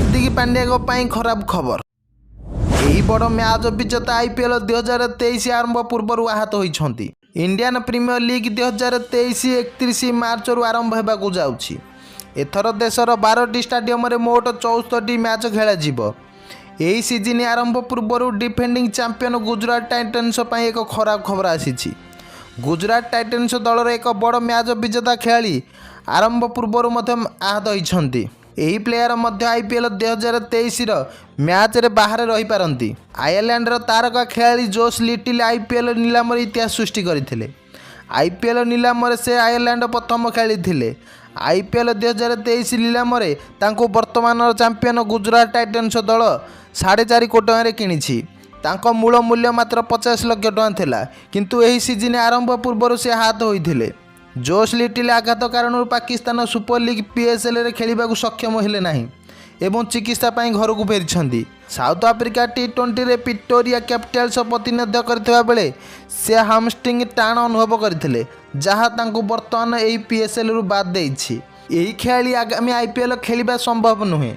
हार्दिक पांड्या ପାଇଁ खराब खबर। ଏହି ବଡ଼ ମ୍ୟାଚ୍ ବିଜେତା IPL 2023 ଆରମ୍ଭ ପୂର୍ବରୁ ଆହତ ହୋଇଛନ୍ତି। ଇଣ୍ଡିଆନ୍ ପ୍ରିମିୟର ଲିଗ୍ 2023 31 ମାର୍ଚ୍ଚରୁ ଆରମ୍ଭ ହେବାକୁ ଯାଉଛି। ଏଥର ଦେଶର 12ଟି ଷ୍ଟାଡିୟମରେ ମୋଟ 64ଟି ମ୍ୟାଚ୍ ଖେଳାଯିବ। ଏହି ସିଜିନ୍ ଆରମ୍ଭ ପୂର୍ବରୁ ଡିଫେଣ୍ଡିଂ ଚାମ୍ପିୟନ ଗୁଜରାଟ ଟାଇଟନ୍ସ ପାଇଁ ଏକ ଖରାପ ଖବର ଆସିଛି। ଗୁଜରାଟ ଟାଇଟନ୍ସ ଦଳର ଏକ ବଡ଼ ମ୍ୟାଚ୍ ବିଜେତା ଖେଳାଳି ଆରମ୍ଭ ପୂର୍ବରୁ ମଧ୍ୟ ଆହତ ହୋଇଛନ୍ତି। ଏହି ପ୍ଲେୟାର ମଧ୍ୟ IPL 2023ର ମ୍ୟାଚ୍ରେ ବାହାରେ ରହିପାରନ୍ତି। ଆୟର୍ଲାଣ୍ଡର ତାରକା ଖେଳାଳି ଜୋସ୍ ଲିଟିଲ୍ IPL ନିଲାମରେ ଇତିହାସ ସୃଷ୍ଟି କରିଥିଲେ। IPL ନିଲାମରେ ସେ ଆୟର୍ଲାଣ୍ଡ ପ୍ରଥମ ଖେଳାଳି ଥିଲେ। IPL 2023 ନିଲାମରେ ତାଙ୍କୁ ବର୍ତ୍ତମାନର ଚାମ୍ପିୟନ ଗୁଜରାଟ ଟାଇଟନ୍ସ ଦଳ 4.5 କୋଟି ଟଙ୍କାରେ କିଣିଛି। ତାଙ୍କ ମୂଳ ମୂଲ୍ୟ ମାତ୍ର 50 ଲକ୍ଷ ଟଙ୍କା ଥିଲା, କିନ୍ତୁ ଏହି ସିଜିନ୍ ଆରମ୍ଭ ପୂର୍ବରୁ ସେ ଆହତ ହୋଇଥିଲେ। ଜୋସ୍ ଲିଟିଲ୍ ଆଘାତ କାରଣରୁ ପାକିସ୍ତାନ ସୁପର ଲିଗ୍ PSLରେ ଖେଳିବାକୁ ସକ୍ଷମ ହେଲେ ନାହିଁ ଏବଂ ଚିକିତ୍ସା ପାଇଁ ଘରକୁ ଫେରିଛନ୍ତି। ସାଉଥ ଆଫ୍ରିକା T20ରେ ପ୍ରିଟୋରିଆ କ୍ୟାପିଟାଲ୍ସ ପ୍ରତିନିଧିତ୍ୱ କରିଥିବା ବେଳେ ସେ ହାମଷ୍ଟ୍ରିଂ ଟାଣ ଅନୁଭବ କରିଥିଲେ, ଯାହା ତାଙ୍କୁ ବର୍ତ୍ତମାନ ଏହି PSLରୁ ବାଦ୍ ଦେଇଛି। ଏହି ଖେଳାଳି ଆଗାମୀ IPL ଖେଳିବା ସମ୍ଭବ ନୁହେଁ।